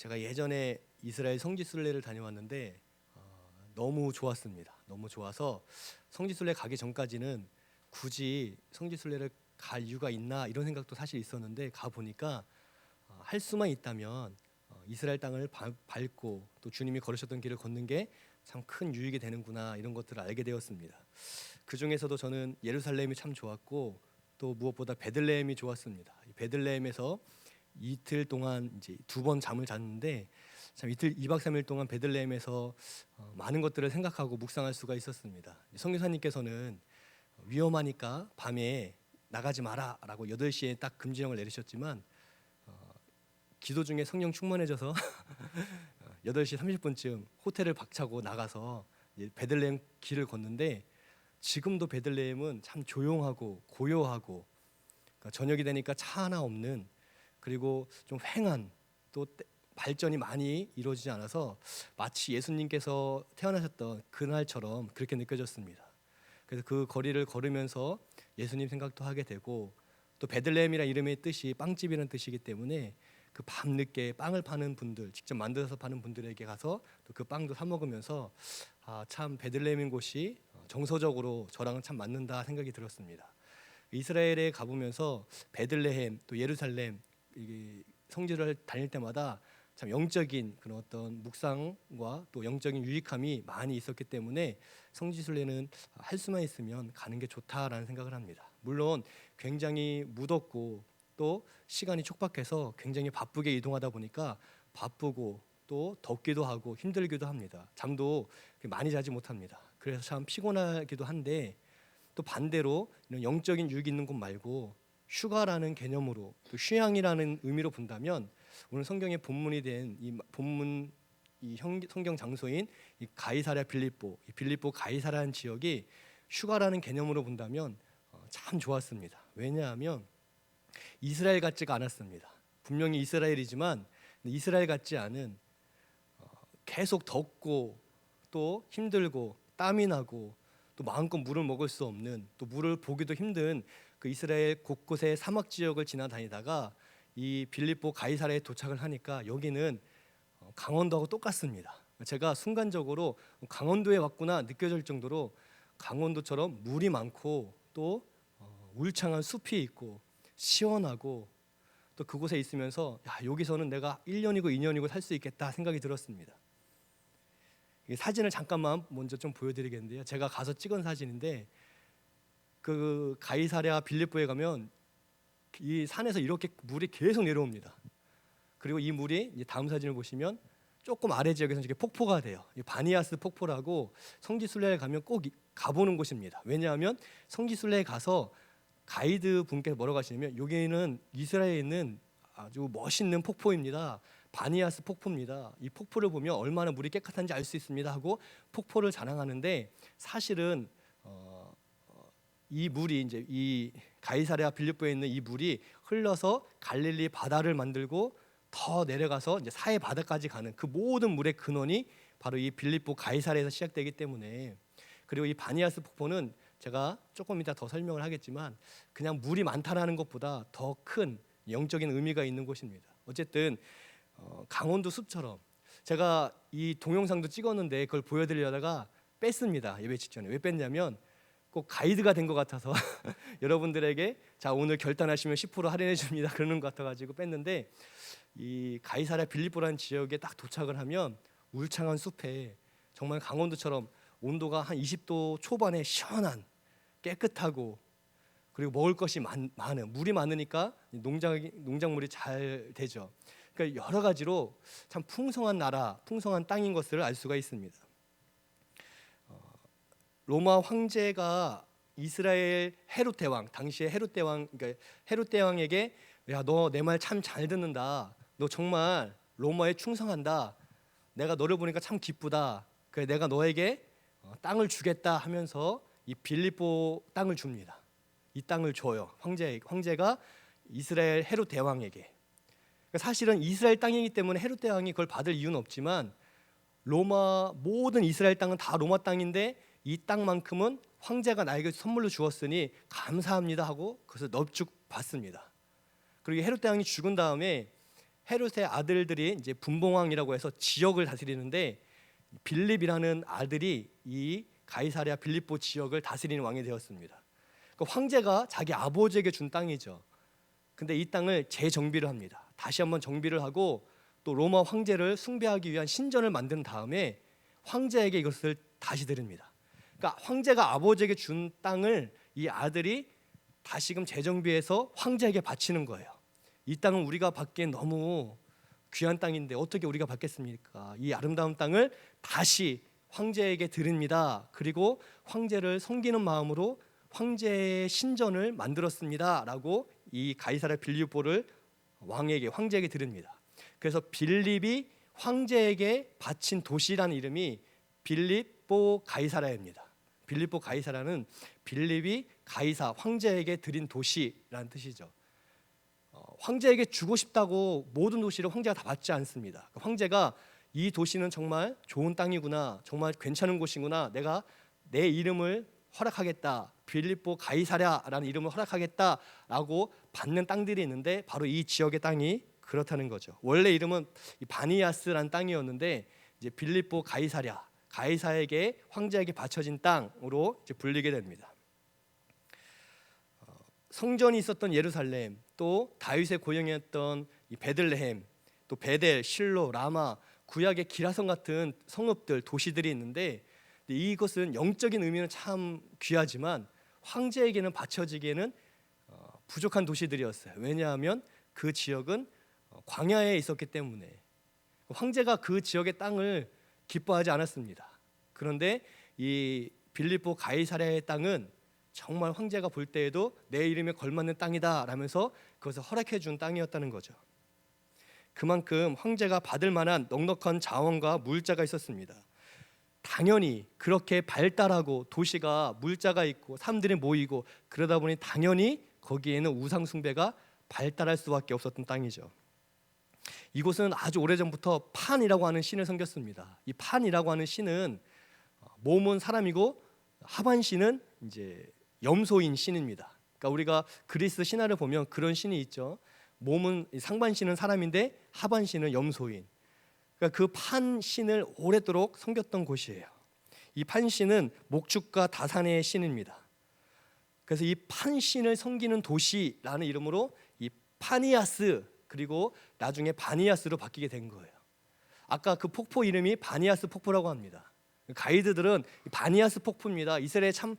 제가 예전에 이스라엘 성지순례를 다녀왔는데 너무 좋았습니다. 너무 좋아서 성지순례 가기 전까지는 굳이 성지순례를 갈 이유가 있나 이런 생각도 사실 있었는데 가 보니까 할 수만 있다면 이스라엘 땅을 밟고 또 주님이 걸으셨던 길을 걷는 게 참 큰 유익이 되는구나 이런 것들을 알게 되었습니다. 그 중에서도 저는 예루살렘이 참 좋았고 또 무엇보다 베들레헴이 좋았습니다. 베들레헴에서 이틀 동안 이제 2번 잠을 잤는데 참 이틀 2박 3일 동안 베들레헴에서 많은 것들을 생각하고 묵상할 수가 있었습니다. 선교사님께서는 위험하니까 밤에 나가지 마라라고 8시에 딱 금지령을 내리셨지만 기도 중에 성령 충만해져서 8시 30분쯤 호텔을 박차고 나가서 베들레헴 길을 걷는데 지금도 베들레헴은 참 조용하고 고요하고 그러니까 저녁이 되니까 차 하나 없는 그리고 좀 휑한 또 발전이 많이 이루어지지 않아서 마치 예수님께서 태어나셨던 그날처럼 그렇게 느껴졌습니다. 그래서 그 거리를 걸으면서 예수님 생각도 하게 되고 또 베들레헴이라는 이름의 뜻이 빵집이라는 뜻이기 때문에 그 밤늦게 빵을 파는 분들 직접 만들어서 파는 분들에게 가서 또 그 빵도 사 먹으면서 참 베들레헴인 곳이 정서적으로 저랑은 참 맞는다 생각이 들었습니다. 이스라엘에 가보면서 베들레헴 또 예루살렘 성지를 다닐 때마다 참 영적인 그런 어떤 묵상과 또 영적인 유익함이 많이 있었기 때문에 성지순례는 할 수만 있으면 가는 게 좋다라는 생각을 합니다. 물론 굉장히 무덥고 또 시간이 촉박해서 굉장히 바쁘게 이동하다 보니까 바쁘고 또 덥기도 하고 힘들기도 합니다. 잠도 많이 자지 못합니다. 그래서 참 피곤하기도 한데 또 반대로 이런 영적인 유익이 있는 곳 말고 휴가라는 개념으로 또 휴양이라는 의미로 본다면 오늘 성경의 본문이 된 이 본문 성경 장소인 이 가이사랴 빌립보 가이사랴라는 지역이 휴가라는 개념으로 본다면 참 좋았습니다. 왜냐하면 이스라엘 같지가 않았습니다. 분명히 이스라엘이지만 이스라엘 같지 않은 계속 덥고 또 힘들고 땀이 나고 또 마음껏 물을 먹을 수 없는 또 물을 보기도 힘든 그 이스라엘 곳곳의 사막 지역을 지나다니다가 이 빌립보 가이사랴에 도착을 하니까 여기는 강원도하고 똑같습니다. 제가 순간적으로 강원도에 왔구나 느껴질 정도로 강원도처럼 물이 많고 또 울창한 숲이 있고 시원하고 또 그곳에 있으면서 여기서는 내가 1년이고 2년이고 살 수 있겠다 생각이 들었습니다. 이 사진을 잠깐만 먼저 좀 보여드리겠는데요. 제가 가서 찍은 사진인데 그 가이사랴 빌립보에 가면 이 산에서 이렇게 물이 계속 내려옵니다. 그리고 이 물이 이제 다음 사진을 보시면 조금 아래 지역에서 이렇게 폭포가 돼요. 바니아스 폭포라고 성지순례에 가면 꼭 가보는 곳입니다. 왜냐하면 성지순례에 가서 가이드 분께서 뭐라고 하시냐면 여기는 이스라엘에 있는 아주 멋있는 폭포입니다. 바니아스 폭포입니다. 이 폭포를 보면 얼마나 물이 깨끗한지 알 수 있습니다 하고 폭포를 자랑하는데 사실은 이 물이 이제 이 가이사랴 빌립보에 있는 이 물이 흘러서 갈릴리 바다를 만들고 더 내려가서 이제 사해 바다까지 가는 그 모든 물의 근원이 바로 이 빌립보 가이사랴에서 시작되기 때문에 그리고 이 바니아스 폭포는 제가 조금 이따 더 설명을 하겠지만 그냥 물이 많다라는 것보다 더 큰 영적인 의미가 있는 곳입니다. 어쨌든 강원도 숲처럼 제가 이 동영상도 찍었는데 그걸 보여드리려다가 뺐습니다. 예배 직전에. 왜 뺐냐면 꼭 가이드가 된 것 같아서 여러분들에게 자 오늘 결단하시면 10% 할인해 줍니다 그러는 것 같아가지고 뺐는데 이 가이사랴 빌립보라는 지역에 딱 도착을 하면 울창한 숲에 정말 강원도처럼 온도가 한 20도 초반에 시원한 깨끗하고 그리고 먹을 것이 많은 물이 많으니까 농작물이 잘 되죠. 그러니까 여러 가지로 참 풍성한 나라, 풍성한 땅인 것을 알 수가 있습니다. 로마 황제가 이스라엘 헤롯 대왕, 당시에 헤롯 대왕, 그러니까 헤롯 대왕에게 야, 너 내 말 참 잘 듣는다. 너 정말 로마에 충성한다. 내가 너를 보니까 참 기쁘다. 그래 내가 너에게 땅을 주겠다 하면서 이 빌립보 땅을 줍니다. 이 땅을 줘요. 황제가 이스라엘 헤롯 대왕에게. 사실은 이스라엘 땅이기 때문에 헤롯 대왕이 그걸 받을 이유는 없지만 로마 모든 이스라엘 땅은 다 로마 땅인데 이 땅만큼은 황제가 나에게 선물로 주었으니 감사합니다 하고 그것을 넙죽 받습니다. 그리고 헤롯 대왕이 죽은 다음에 헤롯의 아들들이 이제 분봉왕이라고 해서 지역을 다스리는데 빌립이라는 아들이 이 가이사랴 빌립보 지역을 다스리는 왕이 되었습니다. 그러니까 황제가 자기 아버지에게 준 땅이죠. 근데 이 땅을 재정비를 합니다. 다시 한번 정비를 하고 또 로마 황제를 숭배하기 위한 신전을 만든 다음에 황제에게 이것을 다시 드립니다. 그러니까 황제가 아버지에게 준 땅을 이 아들이 다시금 재정비해서 황제에게 바치는 거예요. 이 땅은 우리가 받기엔 너무 귀한 땅인데 어떻게 우리가 받겠습니까? 이 아름다운 땅을 다시 황제에게 드립니다. 그리고 황제를 섬기는 마음으로 황제의 신전을 만들었습니다 라고 이 가이사랴 빌립보를 황제에게 드립니다. 그래서 빌립이 황제에게 바친 도시라는 이름이 빌립보 가이사랴입니다. 빌립보 가이사랴는 빌립이 황제에게 드린 도시라는 뜻이죠. 황제에게 주고 싶다고 모든 도시를 황제가 다 받지 않습니다. 황제가 이 도시는 정말 좋은 땅이구나, 정말 괜찮은 곳이구나, 내가 내 이름을 허락하겠다, 빌립보 가이사랴라는 이름을 허락하겠다라고 받는 땅들이 있는데 바로 이 지역의 땅이 그렇다는 거죠. 원래 이름은 바니아스라는 땅이었는데 이제 빌립보 가이사에게 황제에게 바쳐진 땅으로 이제 불리게 됩니다. 성전이 있었던 예루살렘, 또 다윗의 고향이었던 이 베들레헴, 또 베델, 실로, 라마, 구약의 기라성 같은 성읍들, 도시들이 있는데 이것은 영적인 의미는 참 귀하지만 황제에게는 바쳐지기에는 부족한 도시들이었어요. 왜냐하면 그 지역은 광야에 있었기 때문에 황제가 그 지역의 땅을 기뻐하지 않았습니다. 그런데 이 빌립보 가이사랴의 땅은 정말 황제가 볼 때에도 내 이름에 걸맞는 땅이다 라면서 그것을 허락해 준 땅이었다는 거죠. 그만큼 황제가 받을 만한 넉넉한 자원과 물자가 있었습니다. 당연히 그렇게 발달하고 도시가 물자가 있고 사람들이 모이고 그러다 보니 당연히 거기에는 우상 숭배가 발달할 수밖에 없었던 땅이죠. 이곳은 아주 오래전부터 판이라고 하는 신을 섬겼습니다. 이 판이라고 하는 신은 몸은 사람이고 하반신은 이제 염소인 신입니다. 그러니까 우리가 그리스 신화를 보면 그런 신이 있죠. 몸은 상반신은 사람인데 하반신은 염소인. 그러니까 그 판신을 오래도록 섬겼던 곳이에요. 이 판신은 목축과 다산의 신입니다. 그래서 이 판신을 섬기는 도시라는 이름으로 이 파니아스 그리고 나중에 바니아스로 바뀌게 된 거예요. 아까 그 폭포 이름이 바니아스 폭포라고 합니다. 가이드들은 바니아스 폭포입니다. 이스라엘에 참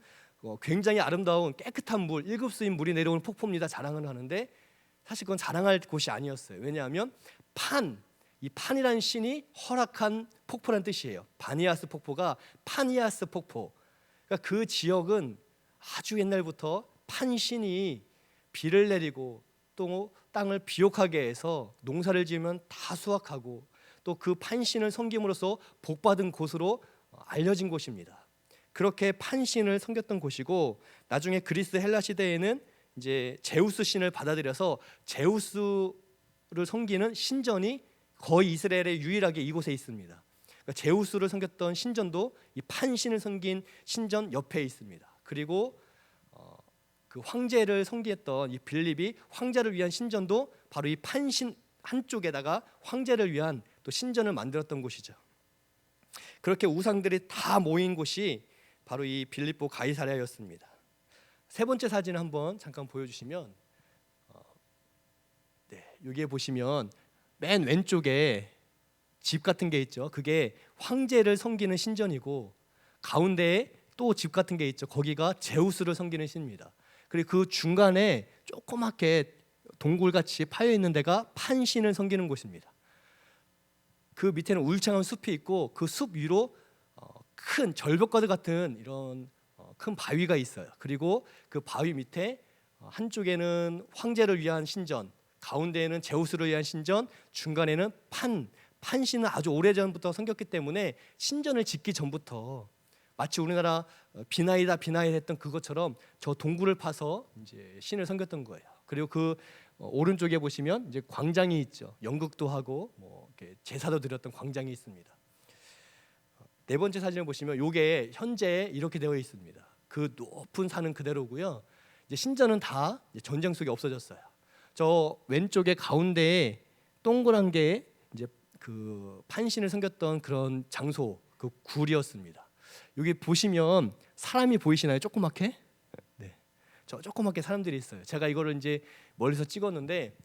굉장히 아름다운 깨끗한 물, 1급수인 물이 내려오는 폭포입니다. 자랑을 하는데 사실 그건 자랑할 곳이 아니었어요. 왜냐하면 이 판이라는 신이 허락한 폭포란 뜻이에요. 바니아스 폭포가 파니아스 폭포. 그러니까 그 지역은 아주 옛날부터 판신이 비를 내리고 또 땅을 비옥하게 해서 농사를 지으면 다 수확하고 또 그 판신을 섬김으로써 복받은 곳으로 알려진 곳입니다. 그렇게 판신을 섬겼던 곳이고 나중에 그리스 헬라 시대에는 이제 제우스 신을 받아들여서 제우스를 섬기는 신전이 거의 이스라엘에 유일하게 이곳에 있습니다. 그러니까 제우스를 섬겼던 신전도 이 판신을 섬긴 신전 옆에 있습니다. 그리고 그 황제를 섬기했던 이 빌립이 황제를 위한 신전도 바로 이 판신 한쪽에다가 황제를 위한 또 신전을 만들었던 곳이죠. 그렇게 우상들이 다 모인 곳이 바로 이 빌립보 가이사랴였습니다. 세 번째 사진을 한번 잠깐 보여주시면, 여기에 보시면 맨 왼쪽에 집 같은 게 있죠. 그게 황제를 섬기는 신전이고 가운데에 또 집 같은 게 있죠. 거기가 제우스를 섬기는 신입니다. 그리고 그 중간에 조그맣게 동굴같이 파여 있는 데가 판신을 섬기는 곳입니다. 그 밑에는 울창한 숲이 있고 그 숲 위로 큰 절벽과도 같은 이런 큰 바위가 있어요. 그리고 그 바위 밑에 한쪽에는 황제를 위한 신전, 가운데에는 제우스를 위한 신전, 중간에는 판신은 아주 오래전부터 섬겼기 때문에 신전을 짓기 전부터 마치 우리나라 비나이다 했던 그것처럼 저 동굴을 파서 이제 신을 섬겼던 거예요. 그리고 그 오른쪽에 보시면 이제 광장이 있죠. 연극도 하고 뭐 이렇게 제사도 드렸던 광장이 있습니다. 네 번째 사진을 보시면 이게 현재 이렇게 되어 있습니다. 그 높은 산은 그대로고요. 이제 신전은 다 전쟁 속에 없어졌어요. 저 왼쪽에 가운데에 동그란 게 이제 그 판신을 섬겼던 그런 장소, 그 굴이었습니다. 여기 보시면 사람이 보이시나요? 조그맣게? 네, 저 조그맣게 사람들이 있어요. 제가 이거를 이제 멀리서 찍었는데,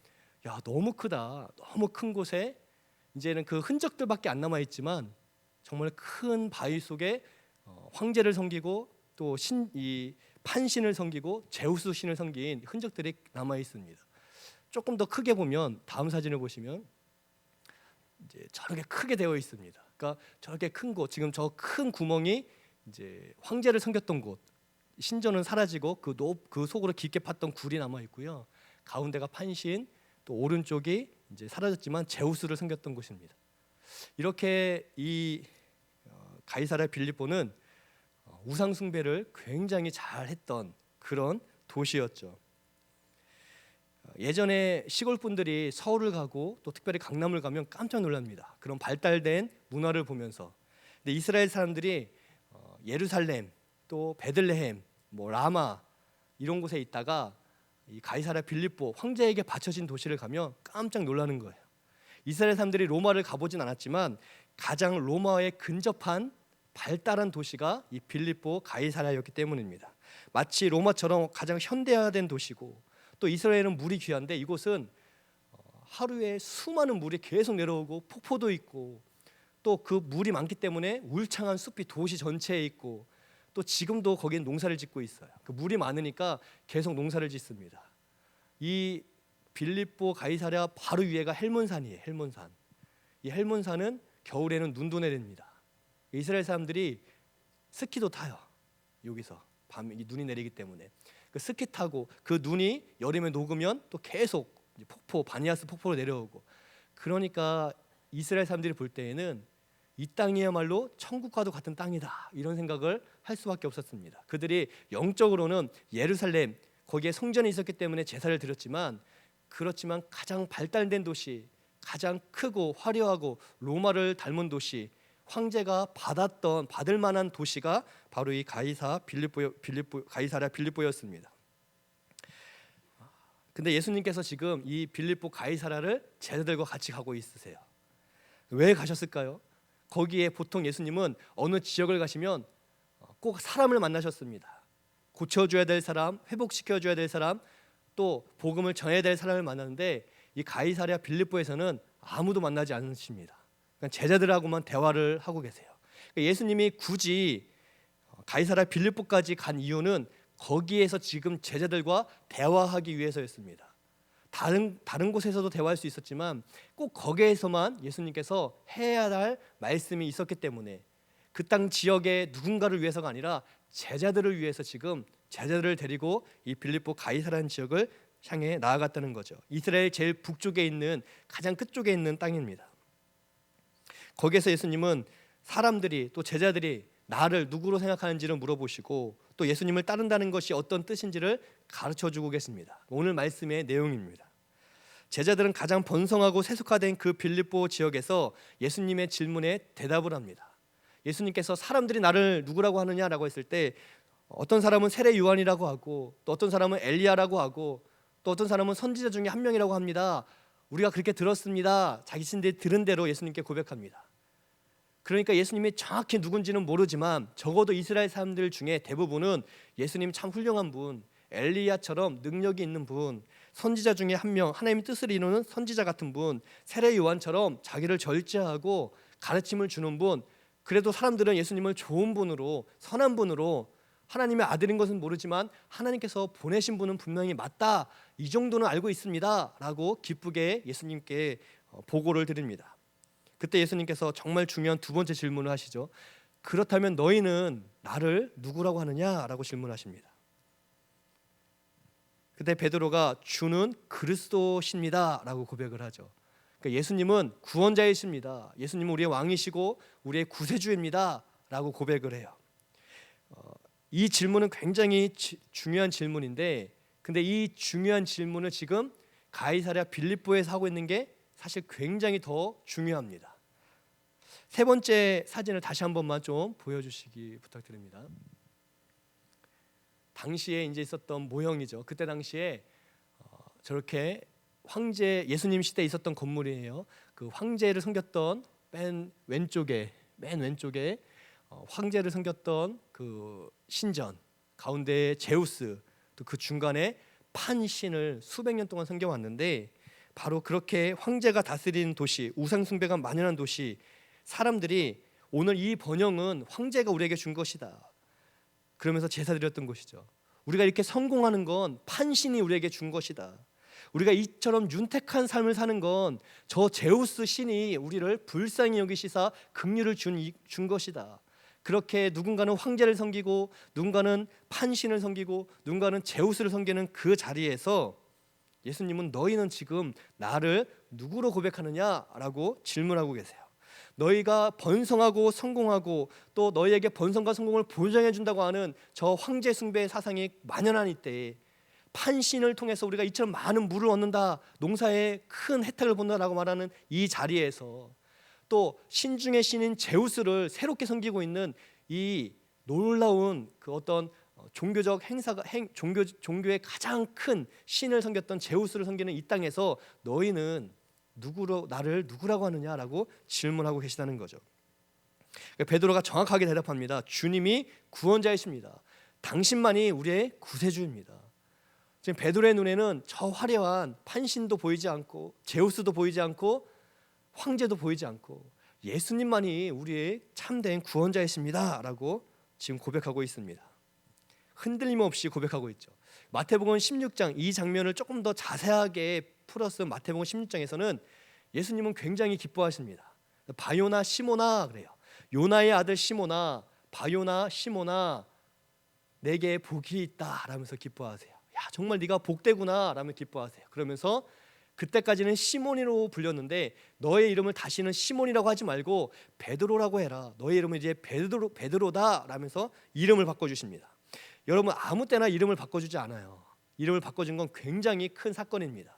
야, 너무 크다. 너무 큰 곳에 이제는 그 흔적들밖에 안 남아 있지만 정말 큰 바위 속에 황제를 섬기고 또 이 판신을 섬기고 제우스 신을 섬긴 흔적들이 남아 있습니다. 조금 더 크게 보면 다음 사진을 보시면 이제 저렇게 크게 되어 있습니다. 그러니까 저렇게 큰 곳, 지금 저 큰 구멍이 이제 황제를 섬겼던 곳, 신전은 사라지고 그 속으로 깊게 팠던 굴이 남아 있고요. 가운데가 판신, 또 오른쪽이 이제 사라졌지만 제우스를 섬겼던 곳입니다. 이렇게 이 가이사랴 빌립보는 우상 숭배를 굉장히 잘했던 그런 도시였죠. 예전에 시골 분들이 서울을 가고 또 특별히 강남을 가면 깜짝 놀랍니다. 그런 발달된 문화를 보면서. 근데 이스라엘 사람들이 예루살렘, 또 베들레헴, 뭐 라마 이런 곳에 있다가 이 가이사랴 빌립보 황제에게 바쳐진 도시를 가면 깜짝 놀라는 거예요. 이스라엘 사람들이 로마를 가보진 않았지만 가장 로마에 근접한 발달한 도시가 이 빌립보 가이사랴였기 때문입니다. 마치 로마처럼 가장 현대화된 도시고, 또 이스라엘은 물이 귀한데 이곳은 하루에 수많은 물이 계속 내려오고 폭포도 있고, 또 그 물이 많기 때문에 울창한 숲이 도시 전체에 있고, 또 지금도 거기에 농사를 짓고 있어요. 그 물이 많으니까 계속 농사를 짓습니다. 이 빌립보 가이사랴 바로 위에가 헬몬산이에요. 헬몬산. 이 헬몬산은 겨울에는 눈도 내립니다. 이스라엘 사람들이 스키도 타요. 여기서 밤에 눈이 내리기 때문에 그 스키 타고 그 눈이 여름에 녹으면 또 계속 폭포, 바니아스 폭포로 내려오고, 그러니까 이스라엘 사람들이 볼 때에는 이 땅이야말로 천국과도 같은 땅이다, 이런 생각을 할 수밖에 없었습니다. 그들이 영적으로는 예루살렘, 거기에 성전이 있었기 때문에 제사를 드렸지만, 그렇지만 가장 발달된 도시, 가장 크고 화려하고 로마를 닮은 도시, 황제가 받을 만한 도시가 바로 이 가이사랴 빌립보였습니다. 근데 예수님께서 지금 이 빌립보 가이사랴를 제자들과 같이 가고 있으세요. 왜 가셨을까요? 거기에 보통 예수님은 어느 지역을 가시면 꼭 사람을 만나셨습니다. 고쳐줘야 될 사람, 회복시켜줘야 될 사람, 또 복음을 전해야 될 사람을 만나는데, 이 가이사랴 빌립보에서는 아무도 만나지 않으십니다. 그러니까 제자들하고만 대화를 하고 계세요. 그러니까 예수님이 굳이 가이사랴 빌립보까지 간 이유는 거기에서 지금 제자들과 대화하기 위해서였습니다. 다른 곳에서도 대화할 수 있었지만 꼭 거기에서만 예수님께서 해야 할 말씀이 있었기 때문에, 그 땅 지역의 누군가를 위해서가 아니라 제자들을 위해서 지금 제자들을 데리고 이 빌립보 가이사랴 지역을 향해 나아갔다는 거죠. 이스라엘 제일 북쪽에 있는, 가장 끝쪽에 있는 땅입니다. 거기에서 예수님은 사람들이, 또 제자들이 나를 누구로 생각하는지를 물어보시고, 또 예수님을 따른다는 것이 어떤 뜻인지를 가르쳐주고 계십니다. 오늘 말씀의 내용입니다. 제자들은 가장 번성하고 세속화된 그 빌립보 지역에서 예수님의 질문에 대답을 합니다. 예수님께서 사람들이 나를 누구라고 하느냐라고 했을 때, 어떤 사람은 세례 요한이라고 하고, 또 어떤 사람은 엘리야라고 하고, 또 어떤 사람은 선지자 중에 한 명이라고 합니다. 우리가 그렇게 들었습니다. 자기 신들이 들은 대로 예수님께 고백합니다. 그러니까 예수님이 정확히 누군지는 모르지만 적어도 이스라엘 사람들 중에 대부분은 예수님 참 훌륭한 분, 엘리야처럼 능력이 있는 분, 선지자 중에 한 명, 하나님의 뜻을 이루는 선지자 같은 분, 세례 요한처럼 자기를 절제하고 가르침을 주는 분, 그래도 사람들은 예수님을 좋은 분으로, 선한 분으로, 하나님의 아들인 것은 모르지만 하나님께서 보내신 분은 분명히 맞다, 이 정도는 알고 있습니다 라고 기쁘게 예수님께 보고를 드립니다. 그때 예수님께서 정말 중요한 두 번째 질문을 하시죠. 그렇다면 너희는 나를 누구라고 하느냐라고 질문하십니다. 그때 베드로가 주는 그리스도십니다 라고 고백을 하죠. 그러니까 예수님은 구원자이십니다. 예수님은 우리의 왕이시고 우리의 구세주입니다 라고 고백을 해요. 이 질문은 굉장히 중요한 질문인데, 근데 이 중요한 질문을 지금 가이사랴 빌립보에서 하고 있는 게 사실 굉장히 더 중요합니다. 세 번째 사진을 다시 한 번만 좀 보여주시기 부탁드립니다. 당시에 이제 있었던 모형이죠. 그때 당시에 저렇게 황제 예수님 시대에 있었던 건물이에요. 그 황제를 섬겼던 맨 왼쪽에 황제를 섬겼던 그 신전 가운데 제우스, 또 그 중간에 판신을 수백 년 동안 섬겨왔는데, 바로 그렇게 황제가 다스리는 도시, 우상 숭배가 만연한 도시, 사람들이 오늘 이 번영은 황제가 우리에게 준 것이다 그러면서 제사 드렸던 것이죠. 우리가 이렇게 성공하는 건 판신이 우리에게 준 것이다. 우리가 이처럼 윤택한 삶을 사는 건 저 제우스 신이 우리를 불쌍히 여기시사 긍휼을 준 것이다. 그렇게 누군가는 황제를 섬기고, 누군가는 판신을 섬기고, 누군가는 제우스를 섬기는 그 자리에서 예수님은 너희는 지금 나를 누구로 고백하느냐라고 질문하고 계세요. 너희가 번성하고 성공하고 또 너희에게 번성과 성공을 보장해 준다고 하는 저 황제 숭배의 사상이 만연한 이때에 판신을 통해서 우리가 이처럼 많은 물을 얻는다, 농사에 큰 혜택을 본다라고 말하는 이 자리에서 또 신중의 신인 제우스를 새롭게 섬기고 있는 이 놀라운 그 어떤 종교적 행사가 종교의 가장 큰 신을 섬겼던 제우스를 섬기는 이 땅에서 너희는 나를 누구라고 하느냐라고 질문하고 계시다는 거죠. 베드로가 정확하게 대답합니다. 주님이 구원자이십니다. 당신만이 우리의 구세주입니다. 지금 베드로의 눈에는 저 화려한 판신도 보이지 않고, 제우스도 보이지 않고, 황제도 보이지 않고, 예수님만이 우리의 참된 구원자이십니다 라고 지금 고백하고 있습니다. 흔들림 없이 고백하고 있죠. 마태복음 16장 이 장면을 조금 더 자세하게 풀어서 마태복음 16장에서는 예수님은 굉장히 기뻐하십니다. 바요나 시모나 그래요. 요나의 아들 시모나, 바요나 시모나, 내게 복이 있다 라면서 기뻐하세요. 야, 정말 네가 복되구나 라며 기뻐하세요. 그러면서 그때까지는 시몬이로 불렸는데 너의 이름을 다시는 시몬이라고 하지 말고 베드로라고 해라. 너의 이름은 이제 베드로다 라면서 이름을 바꿔주십니다. 여러분, 아무 때나 이름을 바꿔주지 않아요. 이름을 바꿔준 건 굉장히 큰 사건입니다.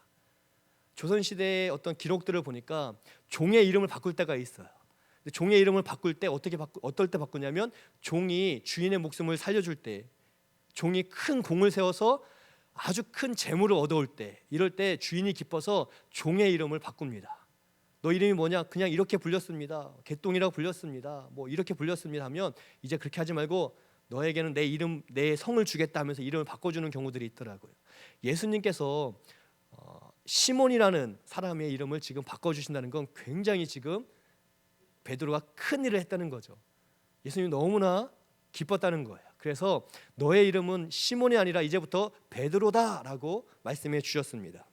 조선시대의 어떤 기록들을 보니까 종의 이름을 바꿀 때가 있어요. 근데 종의 이름을 바꿀 때 어떨 때 바꾸냐면, 종이 주인의 목숨을 살려줄 때, 종이 큰 공을 세워서 아주 큰 재물을 얻어올 때, 이럴 때 주인이 기뻐서 종의 이름을 바꿉니다. 너 이름이 뭐냐? 그냥 이렇게 불렸습니다. 개똥이라고 불렸습니다. 뭐 이렇게 불렸습니다 하면 이제 그렇게 하지 말고 너에게는 내 이름, 내 성을 주겠다 하면서 이름을 바꿔주는 경우들이 있더라고요. 예수님께서 시몬이라는 사람의 이름을 지금 바꿔주신다는 건 굉장히 지금 베드로가 큰 일을 했다는 거죠. 예수님이 너무나 기뻤다는 거예요. 그래서 너의 이름은 시몬이 아니라 이제부터 베드로다라고 말씀해 주셨습니다.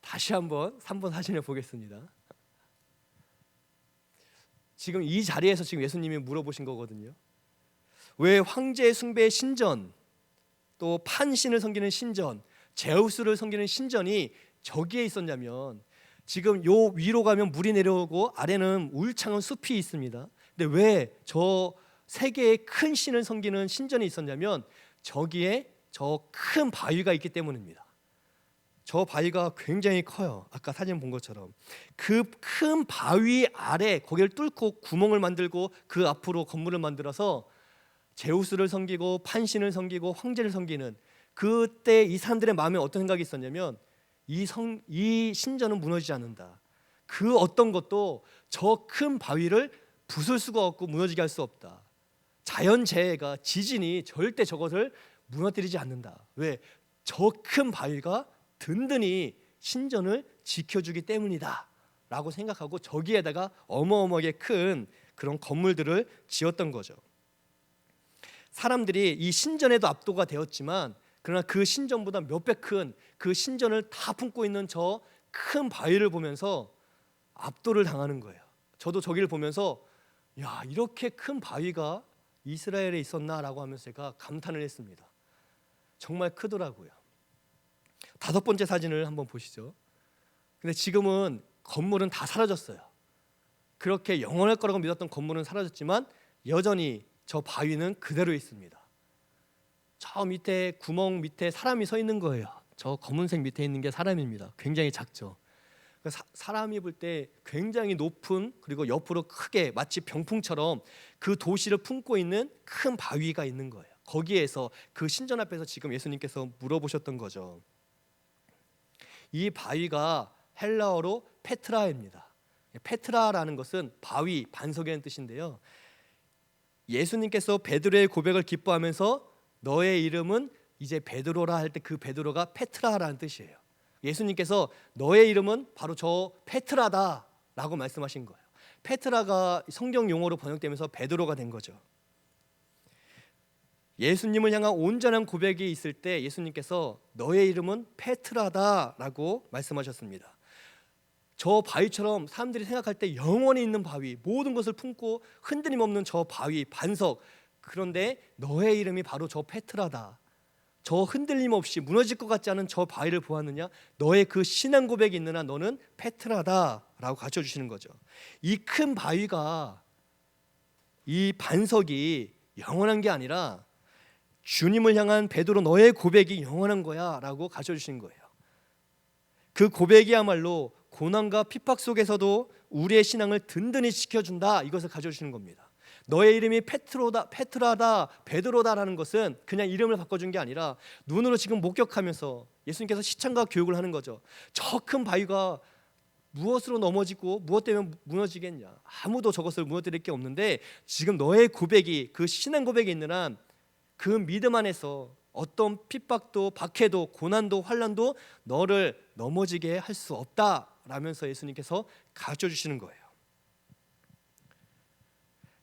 다시 한번 3번 사진을 보겠습니다. 지금 이 자리에서 지금 예수님이 물어보신 거거든요. 왜 황제 숭배의 신전, 또 판신을 섬기는 신전, 제우스를 섬기는 신전이 저기에 있었냐면, 지금 요 위로 가면 물이 내려오고 아래는 울창한 숲이 있습니다. 근데 왜 저 세 개의 큰 신을 섬기는 신전이 있었냐면, 저기에 저 큰 바위가 있기 때문입니다. 저 바위가 굉장히 커요. 아까 사진 본 것처럼 그 큰 바위 아래 거기를 뚫고 구멍을 만들고 그 앞으로 건물을 만들어서 제우스를 섬기고 판신을 섬기고 황제를 섬기는, 그때 이 사람들의 마음에 어떤 생각이 있었냐면, 이 신전은 무너지지 않는다. 그 어떤 것도 저 큰 바위를 부술 수가 없고 무너지게 할 수 없다. 자연재해가, 지진이 절대 저것을 무너뜨리지 않는다. 왜? 저 큰 바위가 든든히 신전을 지켜주기 때문이다 라고 생각하고 저기에다가 어마어마하게 큰 그런 건물들을 지었던 거죠. 사람들이 이 신전에도 압도가 되었지만, 그러나 그 신전보다 몇 배 큰 그 신전을 다 품고 있는 저 큰 바위를 보면서 압도를 당하는 거예요. 저도 저기를 보면서 야, 이렇게 큰 바위가 이스라엘에 있었나라고 하면서 제가 감탄을 했습니다. 정말 크더라고요. 5번째 사진을 한번 보시죠. 근데 지금은 건물은 다 사라졌어요. 그렇게 영원할 거라고 믿었던 건물은 사라졌지만 여전히 저 바위는 그대로 있습니다. 저 밑에 구멍 밑에 사람이 서 있는 거예요. 저 검은색 밑에 있는 게 사람입니다. 굉장히 작죠. 사람이 볼 때 굉장히 높은, 그리고 옆으로 크게 마치 병풍처럼 그 도시를 품고 있는 큰 바위가 있는 거예요. 거기에서 그 신전 앞에서 지금 예수님께서 물어보셨던 거죠. 이 바위가 헬라어로 페트라입니다. 페트라라는 것은 바위, 반석이라는 뜻인데요. 예수님께서 베드로의 고백을 기뻐하면서 너의 이름은 이제 베드로라 할 때 그 베드로가 페트라라는 뜻이에요. 예수님께서 너의 이름은 바로 저 페트라다라고 말씀하신 거예요. 페트라가 성경 용어로 번역되면서 베드로가 된 거죠. 예수님을 향한 온전한 고백이 있을 때 예수님께서 너의 이름은 페트라다라고 말씀하셨습니다. 저 바위처럼 사람들이 생각할 때 영원히 있는 바위, 모든 것을 품고 흔들림 없는 저 바위, 반석, 그런데 너의 이름이 바로 저 페트라다. 저 흔들림 없이 무너질 것 같지 않은 저 바위를 보았느냐? 너의 그 신앙 고백이 있는 한 너는 페트라다라고 가르쳐 주시는 거죠. 이 큰 바위가, 이 반석이 영원한 게 아니라 주님을 향한 베드로 너의 고백이 영원한 거야 라고 가르쳐 주신 거예요. 그 고백이야말로 고난과 핍박 속에서도 우리의 신앙을 든든히 지켜준다, 이것을 가르쳐 주시는 겁니다. 너의 이름이 페트라다, 베드로다라는 것은 그냥 이름을 바꿔준 게 아니라 눈으로 지금 목격하면서 예수님께서 시청과 교육을 하는 거죠. 저 큰 바위가 무엇으로 넘어지고 무엇 때문에 무너지겠냐? 아무도 저것을 무너뜨릴 게 없는데 지금 너의 고백이, 그 신앙 고백이 있는 한 그 믿음 안에서 어떤 핍박도 박해도 고난도 환난도 너를 넘어지게 할 수 없다라면서 예수님께서 가르쳐 주시는 거예요.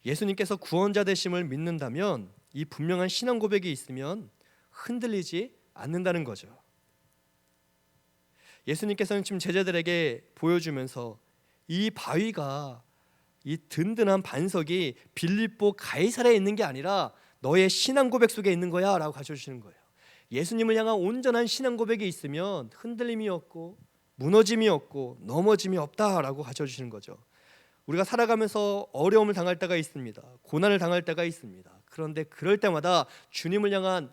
예수님께서 구원자 되심을 믿는다면 이 분명한 신앙 고백이 있으면 흔들리지 않는다는 거죠. 예수님께서는 지금 제자들에게 보여주면서 이 바위가, 이 든든한 반석이 빌립보 가이사랴에 있는 게 아니라 너의 신앙 고백 속에 있는 거야 라고 가르쳐 주시는 거예요. 예수님을 향한 온전한 신앙 고백이 있으면 흔들림이 없고 무너짐이 없고 넘어짐이 없다라고 가르쳐 주시는 거죠. 우리가 살아가면서 어려움을 당할 때가 있습니다. 고난을 당할 때가 있습니다. 그런데 그럴 때마다 주님을 향한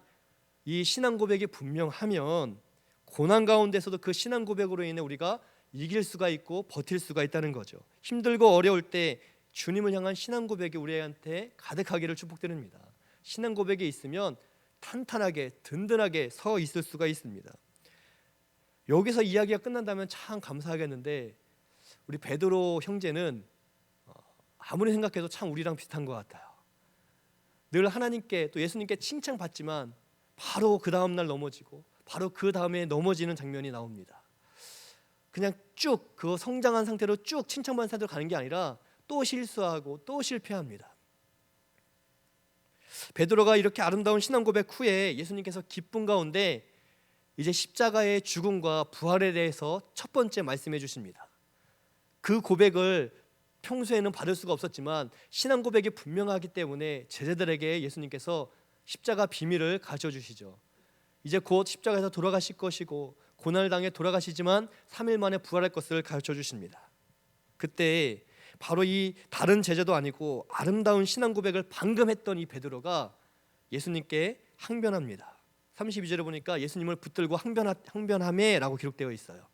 이 신앙 고백이 분명하면 고난 가운데서도 그 신앙 고백으로 인해 우리가 이길 수가 있고 버틸 수가 있다는 거죠. 힘들고 어려울 때 주님을 향한 신앙 고백이 우리한테 가득하기를 축복드립니다. 신앙 고백이 있으면 탄탄하게 든든하게 서 있을 수가 있습니다. 여기서 이야기가 끝난다면 참 감사하겠는데 우리 베드로 형제는 아무리 생각해도 참 우리랑 비슷한 것 같아요. 늘 하나님께 또 예수님께 칭찬받지만 바로 그 다음 날 넘어지고 바로 그 다음에 넘어지는 장면이 나옵니다. 그냥 쭉 그 성장한 상태로 쭉 칭찬받은 상태로 가는 게 아니라 또 실수하고 또 실패합니다. 베드로가 이렇게 아름다운 신앙 고백 후에 예수님께서 기쁨 가운데 이제 십자가의 죽음과 부활에 대해서 첫 번째 말씀해 주십니다. 그 고백을 평소에는 받을 수가 없었지만 신앙 고백이 분명하기 때문에 제자들에게 예수님께서 십자가 비밀을 가르쳐 주시죠. 이제 곧 십자가에서 돌아가실 것이고 고난을 당해 돌아가시지만 3일 만에 부활할 것을 가르쳐 주십니다. 그때 바로 이 다른 제자도 아니고 아름다운 신앙 고백을 방금 했던 이 베드로가 예수님께 항변합니다. 32절에 보니까 예수님을 붙들고 항변하매라고 기록되어 있어요.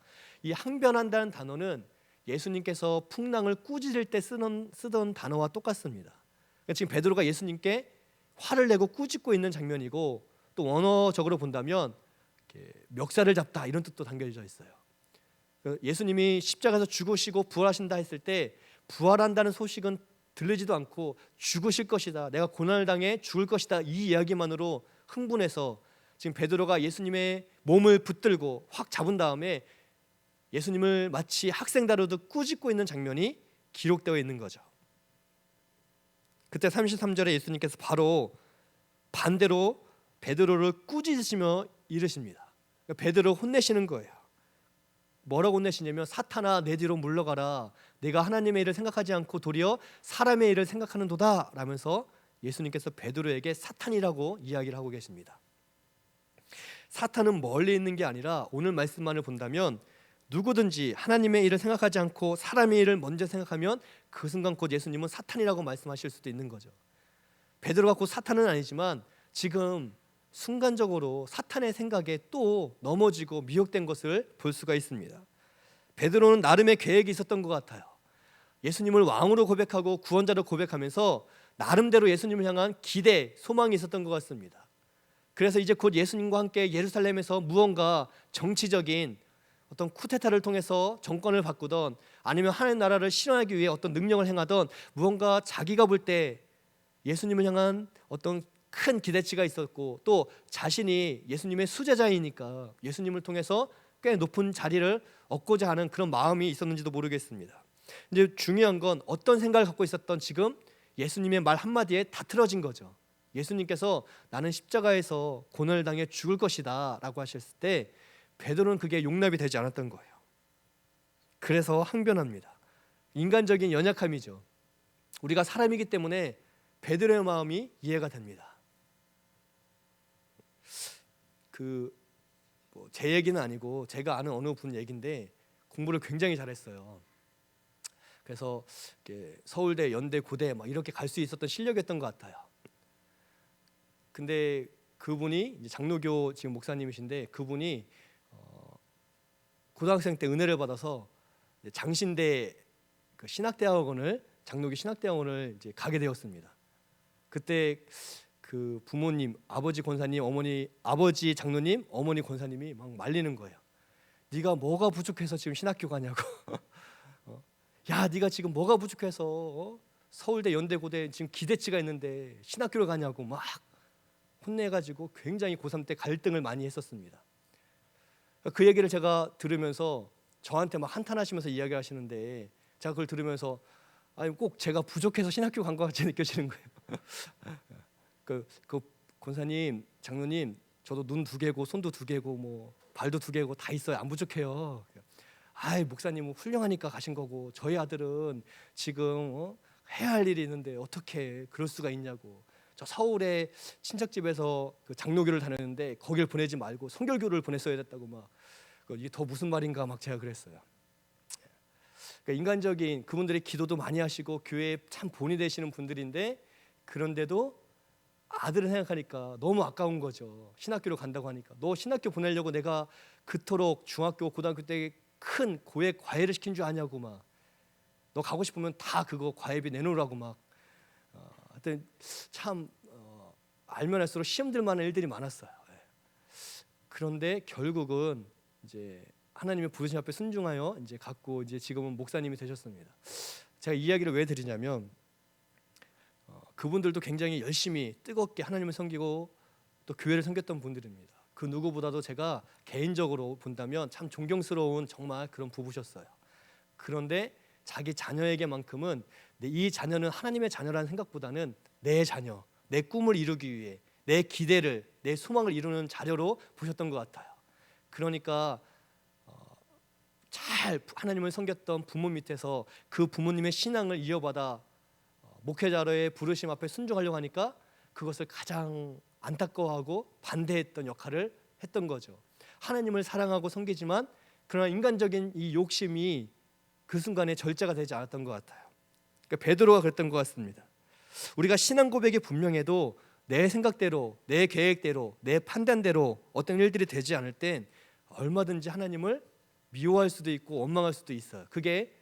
이 항변한다는 단어는 예수님께서 풍랑을 꾸짖을 때 쓰던 단어와 똑같습니다. 그러니까 지금 베드로가 예수님께 화를 내고 꾸짖고 있는 장면이고 또 원어적으로 본다면 멱살을 잡다 이런 뜻도 담겨져 있어요. 예수님이 십자가에서 죽으시고 부활하신다 했을 때 부활한다는 소식은 들리지도 않고 죽으실 것이다, 내가 고난을 당해 죽을 것이다, 이 이야기만으로 흥분해서 지금 베드로가 예수님의 몸을 붙들고 확 잡은 다음에 예수님을 마치 학생 다루듯 꾸짖고 있는 장면이 기록되어 있는 거죠. 그때 33절에 예수님께서 바로 반대로 베드로를 꾸짖으시며 이르십니다. 베드로를 혼내시는 거예요. 뭐라고 혼내시냐면 사탄아 내 뒤로 물러가라, 내가 하나님의 일을 생각하지 않고 도리어 사람의 일을 생각하는도다 라면서 예수님께서 베드로에게 사탄이라고 이야기를 하고 계십니다. 사탄은 멀리 있는 게 아니라 오늘 말씀만을 본다면 누구든지 하나님의 일을 생각하지 않고 사람의 일을 먼저 생각하면 그 순간 곧 예수님은 사탄이라고 말씀하실 수도 있는 거죠. 베드로가 곧 사탄은 아니지만 지금 순간적으로 사탄의 생각에 또 넘어지고 미혹된 것을 볼 수가 있습니다. 베드로는 나름의 계획이 있었던 것 같아요. 예수님을 왕으로 고백하고 구원자로 고백하면서 나름대로 예수님을 향한 기대, 소망이 있었던 것 같습니다. 그래서 이제 곧 예수님과 함께 예루살렘에서 무언가 정치적인 어떤 쿠데타를 통해서 정권을 바꾸던 아니면 하나님 나라를 실현하기 위해 어떤 능력을 행하던 무언가 자기가 볼 때 예수님을 향한 어떤 큰 기대치가 있었고 또 자신이 예수님의 수제자이니까 예수님을 통해서 꽤 높은 자리를 얻고자 하는 그런 마음이 있었는지도 모르겠습니다. 이제 중요한 건 어떤 생각을 갖고 있었던 지금 예수님의 말 한마디에 다 틀어진 거죠. 예수님께서 나는 십자가에서 고난을 당해 죽을 것이다 라고 하셨을 때 베드로는 그게 용납이 되지 않았던 거예요. 그래서 항변합니다. 인간적인 연약함이죠. 우리가 사람이기 때문에 베드로의 마음이 이해가 됩니다. 제 얘기는 아니고 제가 아는 어느 분 얘기인데 공부를 굉장히 잘했어요. 그래서 서울대, 연대, 고대 막 이렇게 갈 수 있었던 실력이었던 것 같아요. 근데 그분이 이제 장로교 지금 목사님이신데 그분이 고등학생 때 은혜를 받아서 장신대 그 신학대학원을 장로교 신학대학원을 이제 가게 되었습니다. 그때 그 부모님, 아버지 권사님, 아버지 장로님, 어머니 권사님이 막 말리는 거예요. 네가 뭐가 부족해서 지금 신학교 가냐고. 야, 네가 지금 뭐가 부족해서 서울대, 연대, 고대 지금 기대치가 있는데 신학교를 가냐고 막 혼내가지고 굉장히 고3 때 갈등을 많이 했었습니다. 그 얘기를 제가 들으면서 저한테 막 한탄하시면서 이야기하시는데 제가 그걸 들으면서 아니 꼭 제가 부족해서 신학교 간 것 같이 느껴지는 거예요. 그 권사님, 장로님, 저도 눈 2개고 손도 2개고 뭐 발도 2개고 다 있어요. 안 부족해요. 아이 목사님은 훌륭하니까 가신 거고 저희 아들은 지금 해야 할 일이 있는데 어떻게 그럴 수가 있냐고. 저 서울에 친척집에서 그 장로교를 다녔는데 거길 보내지 말고 성결교를 보냈어야 됐다고 막 이게 더 무슨 말인가 막 제가 그랬어요. 그러니까 인간적인 그분들의 기도도 많이 하시고 교회에 참 본이 되시는 분들인데 그런데도 아들을 생각하니까 너무 아까운 거죠. 신학교로 간다고 하니까 너 신학교 보내려고 내가 그토록 중학교 고등학교 때 큰 고액 과외를 시킨 줄 아냐고 막 너 가고 싶으면 다 그거 과외비 내놓으라고 막 하여튼 참 알면 할수록 시험 들 만한 일들이 많았어요. 그런데 결국은 이제 하나님의 부르심 앞에 순종하여 이제 갖고 이제 지금은 목사님이 되셨습니다. 제가 이 이야기를 왜 드리냐면 그분들도 굉장히 열심히 뜨겁게 하나님을 섬기고 또 교회를 섬겼던 분들입니다. 그 누구보다도 제가 개인적으로 본다면 참 존경스러운 정말 그런 부부셨어요. 그런데 자기 자녀에게만큼은 이 자녀는 하나님의 자녀라는 생각보다는 내 자녀, 내 꿈을 이루기 위해 내 기대를, 내 소망을 이루는 자녀로 보셨던 것 같아요. 그러니까 잘 하나님을 섬겼던 부모 밑에서 그 부모님의 신앙을 이어받아 목회자로의 부르심 앞에 순종하려고 하니까 그것을 가장 안타까워하고 반대했던 역할을 했던 거죠. 하나님을 사랑하고 섬기지만 그러나 인간적인 이 욕심이 그 순간에 절제가 되지 않았던 것 같아요. 그러니까 베드로가 그랬던 것 같습니다. 우리가 신앙 고백이 분명해도 내 생각대로, 내 계획대로, 내 판단대로 어떤 일들이 되지 않을 땐 얼마든지 하나님을 미워할 수도 있고 원망할 수도 있어요. 그게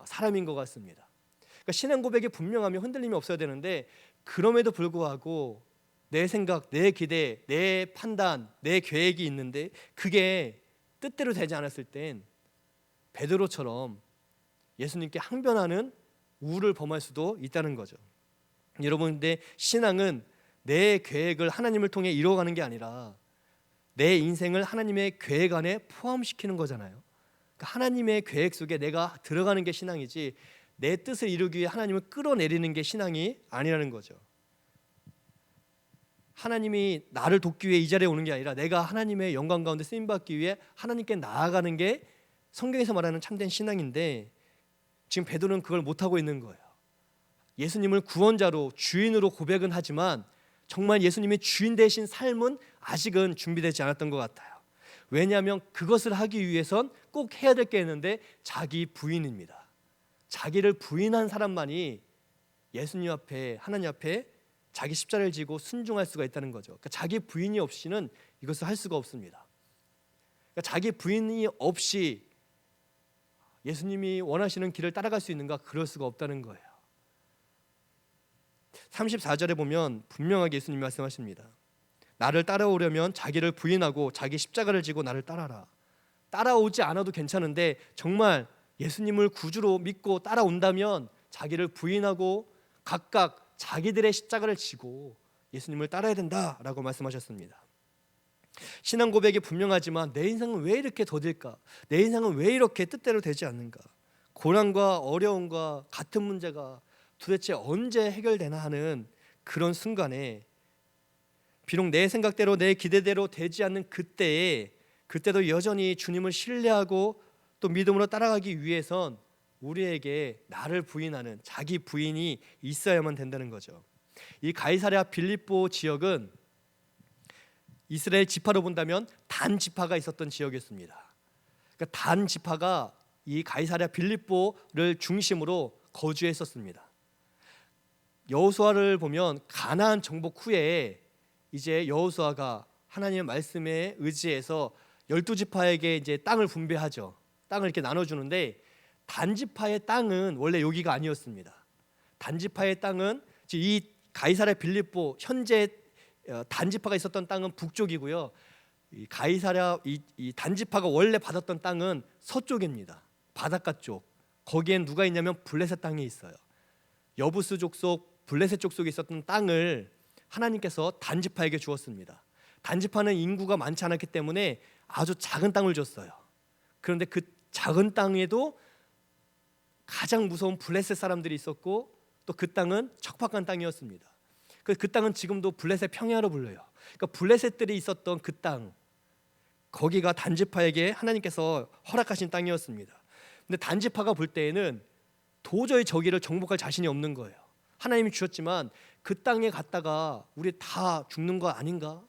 사람인 것 같습니다. 그러니까 신앙 고백이 분명하면 흔들림이 없어야 되는데 그럼에도 불구하고 내 생각, 내 기대, 내 판단, 내 계획이 있는데 그게 뜻대로 되지 않았을 땐 베드로처럼 예수님께 항변하는 우를 범할 수도 있다는 거죠. 여러분, 근데 신앙은 내 계획을 하나님을 통해 이루어가는 게 아니라 내 인생을 하나님의 계획 안에 포함시키는 거잖아요. 그러니까 하나님의 계획 속에 내가 들어가는 게 신앙이지 내 뜻을 이루기 위해 하나님을 끌어내리는 게 신앙이 아니라는 거죠. 하나님이 나를 돕기 위해 이 자리에 오는 게 아니라 내가 하나님의 영광 가운데 쓰임받기 위해 하나님께 나아가는 게 성경에서 말하는 참된 신앙인데 지금 베드로는 그걸 못하고 있는 거예요. 예수님을 구원자로 주인으로 고백은 하지만 정말 예수님의 주인 되신 삶은 아직은 준비되지 않았던 것 같아요. 왜냐하면 그것을 하기 위해선 꼭 해야 될 게 있는데 자기 부인입니다. 자기를 부인한 사람만이 예수님 앞에, 하나님 앞에 자기 십자가를 지고 순종할 수가 있다는 거죠. 그러니까 자기 부인이 없이는 이것을 할 수가 없습니다. 그러니까 자기 부인이 없이 예수님이 원하시는 길을 따라갈 수 있는가? 그럴 수가 없다는 거예요. 34절에 보면 분명하게 예수님이 말씀하십니다. 나를 따라오려면 자기를 부인하고 자기 십자가를 지고 나를 따라라. 따라오지 않아도 괜찮은데 정말 예수님을 구주로 믿고 따라온다면 자기를 부인하고 각각 자기들의 십자가를 지고 예수님을 따라야 된다라고 말씀하셨습니다. 신앙 고백이 분명하지만 내 인생은 왜 이렇게 더딜까? 내 인생은 왜 이렇게 뜻대로 되지 않는가? 고난과 어려움과 같은 문제가 도대체 언제 해결되나 하는 그런 순간에 비록 내 생각대로 내 기대대로 되지 않는 그때도 여전히 주님을 신뢰하고 또 믿음으로 따라가기 위해선 우리에게 나를 부인하는 자기 부인이 있어야만 된다는 거죠. 이 가이사랴 빌립보 지역은 이스라엘 지파로 본다면 단 지파가 있었던 지역이었습니다. 그러니까 단 지파가 이 가이사랴 빌립보를 중심으로 거주했었습니다. 여호수아를 보면 가나안 정복 후에 이제 여호수아가 하나님의 말씀에 의지해서 12지파에게 이제 땅을 분배하죠. 땅을 이렇게 나눠주는데 단지파의 땅은 원래 여기가 아니었습니다. 단지파의 땅은 이 가이사랴 빌립보 현재 단지파가 있었던 땅은 북쪽이고요. 이 가이사랴 이 단지파가 원래 받았던 땅은 서쪽입니다. 바닷가 쪽. 거기엔 누가 있냐면 블레셋 땅이 있어요. 여부스 족속, 블레셋 족속에 있었던 땅을 하나님께서 단지파에게 주었습니다. 단지파는 인구가 많지 않았기 때문에 아주 작은 땅을 줬어요. 그런데 그 작은 땅에도 가장 무서운 블레셋 사람들이 있었고 또 그 땅은 척박한 땅이었습니다. 그 땅은 지금도 블레셋 평야로 불려요. 그러니까 블레셋들이 있었던 그 땅, 거기가 단지파에게 하나님께서 허락하신 땅이었습니다. 근데 단지파가 볼 때에는 도저히 저기를 정복할 자신이 없는 거예요. 하나님이 주셨지만 그 땅에 갔다가 우리 다 죽는 거 아닌가?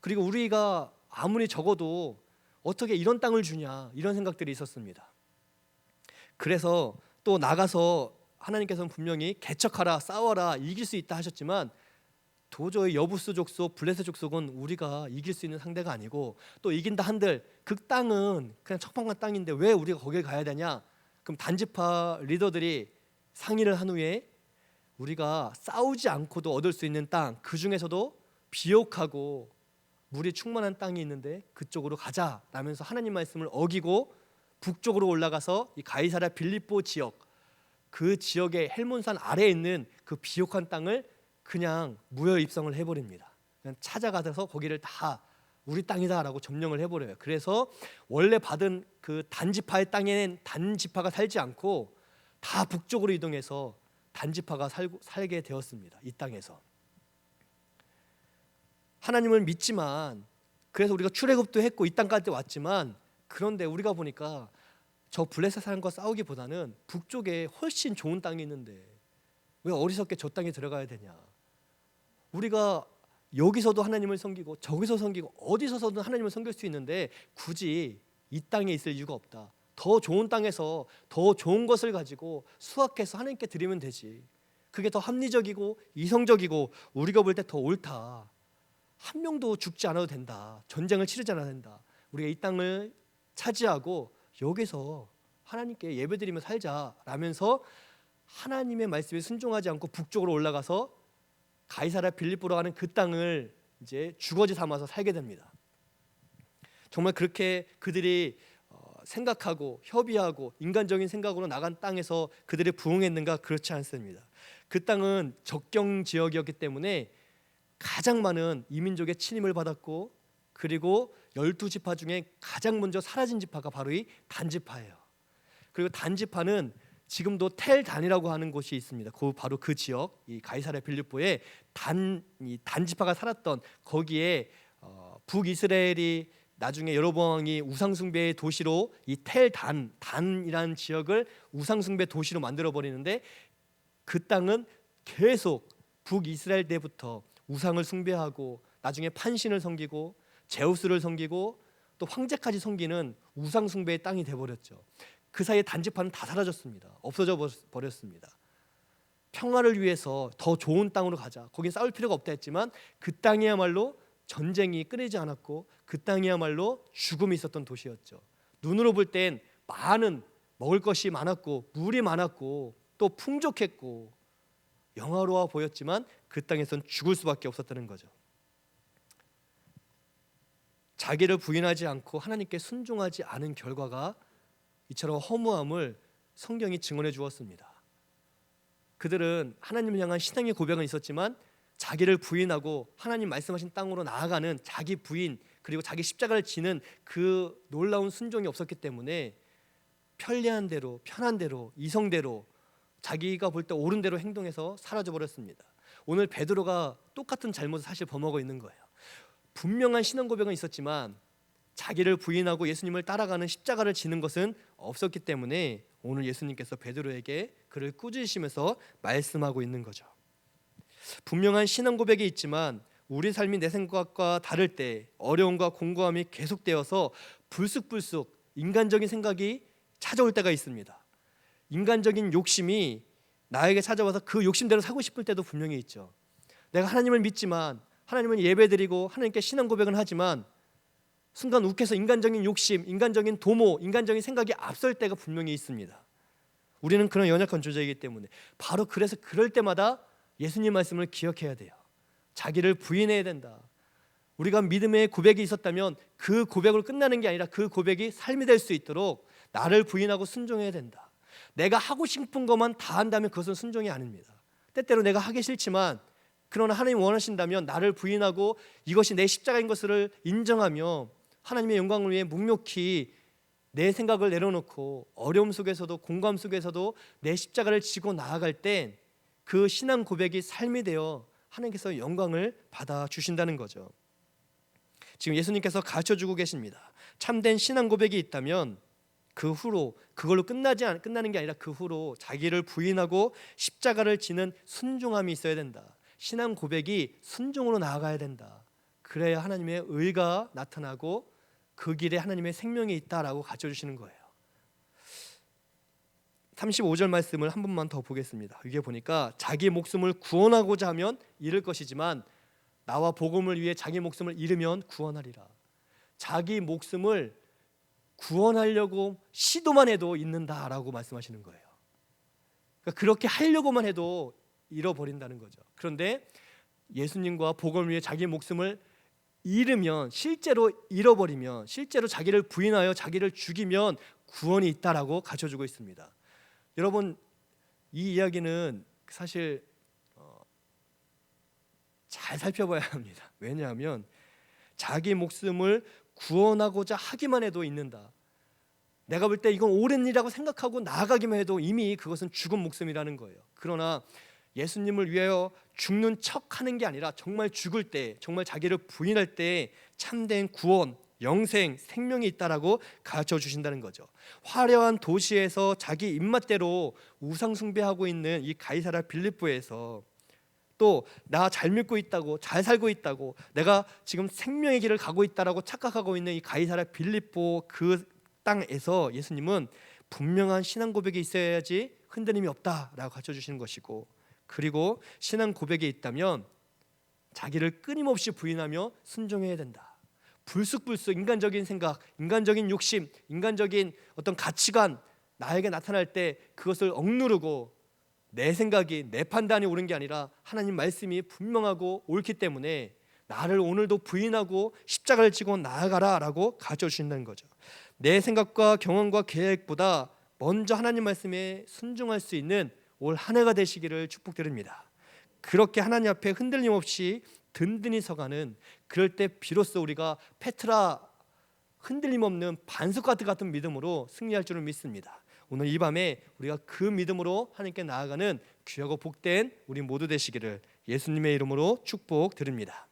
그리고 우리가 아무리 적어도 어떻게 이런 땅을 주냐, 이런 생각들이 있었습니다. 그래서 또 나가서 하나님께서는 분명히 개척하라, 싸워라, 이길 수 있다 하셨지만 도저히 여부스 족속, 블레셋 족속은 우리가 이길 수 있는 상대가 아니고 또 이긴다 한들 그 땅은 그냥 척박한 땅인데 왜 우리가 거기에 가야 되냐? 그럼 단지파 리더들이 상의를 한 후에 우리가 싸우지 않고도 얻을 수 있는 땅, 그 중에서도 비옥하고 물이 충만한 땅이 있는데 그쪽으로 가자라면서 하나님 말씀을 어기고 북쪽으로 올라가서 이 가이사랴 빌립보 지역, 그 지역의 헬몬산 아래에 있는 그 비옥한 땅을 그냥 무효 입성을 해버립니다. 그냥 찾아가서 거기를 다 우리 땅이다라고 점령을 해버려요. 그래서 원래 받은 그 단지파의 땅에는 단지파가 살지 않고 다 북쪽으로 이동해서 단지파가 살게 되었습니다. 이 땅에서. 하나님을 믿지만 그래서 우리가 출애굽도 했고 이 땅까지 왔지만 그런데 우리가 보니까 저 블레셋 사람과 싸우기보다는 북쪽에 훨씬 좋은 땅이 있는데 왜 어리석게 저 땅에 들어가야 되냐? 우리가 여기서도 하나님을 섬기고 저기서 섬기고 어디서든 하나님을 섬길 수 있는데 굳이 이 땅에 있을 이유가 없다. 더 좋은 땅에서 더 좋은 것을 가지고 수확해서 하나님께 드리면 되지. 그게 더 합리적이고 이성적이고 우리가 볼 때 더 옳다. 한 명도 죽지 않아도 된다. 전쟁을 치르지 않아도 된다. 우리가 이 땅을 차지하고 여기서 하나님께 예배드리며 살자라면서 하나님의 말씀에 순종하지 않고 북쪽으로 올라가서 가이사랴 빌립보로 가는 그 땅을 이제 주거지 삼아서 살게 됩니다. 정말 그렇게 그들이 생각하고 협의하고 인간적인 생각으로 나간 땅에서 그들이 부응했는가? 그렇지 않습니다. 그 땅은 적경 지역이었기 때문에 가장 많은 이민족의 침입을 받았고 그리고 12지파 중에 가장 먼저 사라진 지파가 바로 이 단지파예요. 그리고 단지파는 지금도 텔단이라고 하는 곳이 있습니다. 바로 그 지역, 이 가이사랴 빌립보에 단지파가 살았던 거기에 북이스라엘이 나중에 여로보암 왕이 우상숭배의 도시로 이 텔단이라는 지역을 우상숭배 도시로 만들어 버리는데 그 땅은 계속 북이스라엘 때부터 우상을 숭배하고 나중에 판신을 섬기고 제우스를 섬기고 또 황제까지 섬기는 우상숭배의 땅이 돼버렸죠. 그 사이에 단지파는 다 사라졌습니다. 없어져 버렸습니다. 평화를 위해서 더 좋은 땅으로 가자. 거긴 싸울 필요가 없다 했지만 그 땅이야말로 전쟁이 끊이지 않았고 그 땅이야말로 죽음이 있었던 도시였죠. 눈으로 볼 땐 많은 먹을 것이 많았고 물이 많았고 또 풍족했고 영화로워 보였지만 그 땅에선 죽을 수밖에 없었다는 거죠. 자기를 부인하지 않고 하나님께 순종하지 않은 결과가 이처럼 허무함을 성경이 증언해 주었습니다. 그들은 하나님을 향한 신앙의 고백은 있었지만 자기를 부인하고 하나님 말씀하신 땅으로 나아가는 자기 부인 그리고 자기 십자가를 지는 그 놀라운 순종이 없었기 때문에 편리한 대로, 편한 대로, 이성대로 자기가 볼 때 옳은 대로 행동해서 사라져 버렸습니다. 오늘 베드로가 똑같은 잘못을 사실 범하고 있는 거예요. 분명한 신앙 고백은 있었지만 자기를 부인하고 예수님을 따라가는 십자가를 지는 것은 없었기 때문에 오늘 예수님께서 베드로에게 그를 꾸짖으시면서 말씀하고 있는 거죠. 분명한 신앙 고백이 있지만 우리 삶이 내 생각과 다를 때 어려움과 공고함이 계속되어서 불쑥불쑥 인간적인 생각이 찾아올 때가 있습니다. 인간적인 욕심이 나에게 찾아와서 그 욕심대로 사고 싶을 때도 분명히 있죠. 내가 하나님을 믿지만 하나님은 예배드리고 하나님께 신앙 고백은 하지만 순간 욱해서 인간적인 욕심, 인간적인 도모, 인간적인 생각이 앞설 때가 분명히 있습니다. 우리는 그런 연약한 존재이기 때문에 바로 그래서 그럴 때마다 예수님 말씀을 기억해야 돼요. 자기를 부인해야 된다. 우리가 믿음의 고백이 있었다면 그 고백으로 끝나는 게 아니라 그 고백이 삶이 될 수 있도록 나를 부인하고 순종해야 된다. 내가 하고 싶은 것만 다 한다면 그것은 순종이 아닙니다. 때때로 내가 하기 싫지만 그러나 하나님 원하신다면 나를 부인하고 이것이 내 십자가인 것을 인정하며 하나님의 영광을 위해 묵묵히 내 생각을 내려놓고 어려움 속에서도 공감 속에서도 내 십자가를 지고 나아갈 땐 그 신앙 고백이 삶이 되어 하나님께서 영광을 받아 주신다는 거죠. 지금 예수님께서 가르쳐주고 계십니다. 참된 신앙 고백이 있다면 그 후로 그걸로 끝나는 게 아니라 그 후로 자기를 부인하고 십자가를 지는 순종함이 있어야 된다. 신앙 고백이 순종으로 나아가야 된다. 그래야 하나님의 의가 나타나고 그 길에 하나님의 생명이 있다라고 가르쳐주시는 거예요. 35절 말씀을 한 번만 더 보겠습니다. 이게 보니까 자기 목숨을 구원하고자 하면 잃을 것이지만 나와 복음을 위해 자기 목숨을 잃으면 구원하리라. 자기 목숨을 구원하려고 시도만 해도 잊는다라고 말씀하시는 거예요. 그러니까 그렇게 하려고만 해도 잃어버린다는 거죠. 그런데 예수님과 복음을 위해 자기 목숨을 잃으면, 실제로 잃어버리면, 실제로 자기를 부인하여 자기를 죽이면 구원이 있다라고 가르쳐주고 있습니다. 여러분, 이 이야기는 사실 잘 살펴봐야 합니다. 왜냐하면 자기 목숨을 구원하고자 하기만 해도 잊는다. 내가 볼 때 이건 옳은 일이라고 생각하고 나아가기만 해도 이미 그것은 죽은 목숨이라는 거예요. 그러나 예수님을 위하여 죽는 척하는 게 아니라 정말 죽을 때, 정말 자기를 부인할 때 참된 구원, 영생, 생명이 있다라고 가르쳐 주신다는 거죠. 화려한 도시에서 자기 입맛대로 우상 숭배하고 있는 이 가이사랴 빌립보에서 또 나 잘 믿고 있다고, 잘 살고 있다고, 내가 지금 생명의 길을 가고 있다라고 착각하고 있는 이 가이사랴 빌립보 그 땅에서 예수님은 분명한 신앙 고백이 있어야지 흔들림이 없다라고 가르쳐 주시는 것이고, 그리고 신앙 고백이 있다면 자기를 끊임없이 부인하며 순종해야 된다. 불쑥불쑥 인간적인 생각, 인간적인 욕심, 인간적인 어떤 가치관 나에게 나타날 때 그것을 억누르고 내 생각이, 내 판단이 옳은 게 아니라 하나님 말씀이 분명하고 옳기 때문에 나를 오늘도 부인하고 십자가를 지고 나아가라라고 가르쳐 주신다는 거죠. 내 생각과 경험과 계획보다 먼저 하나님 말씀에 순종할 수 있는 올 한 해가 되시기를 축복드립니다. 그렇게 하나님 앞에 흔들림 없이 든든히 서가는, 그럴 때 비로소 우리가 페트라 흔들림 없는 반석가드 같은 믿음으로 승리할 줄을 믿습니다. 오늘 이 밤에 우리가 그 믿음으로 하나님께 나아가는 귀하고 복된 우리 모두 되시기를 예수님의 이름으로 축복드립니다.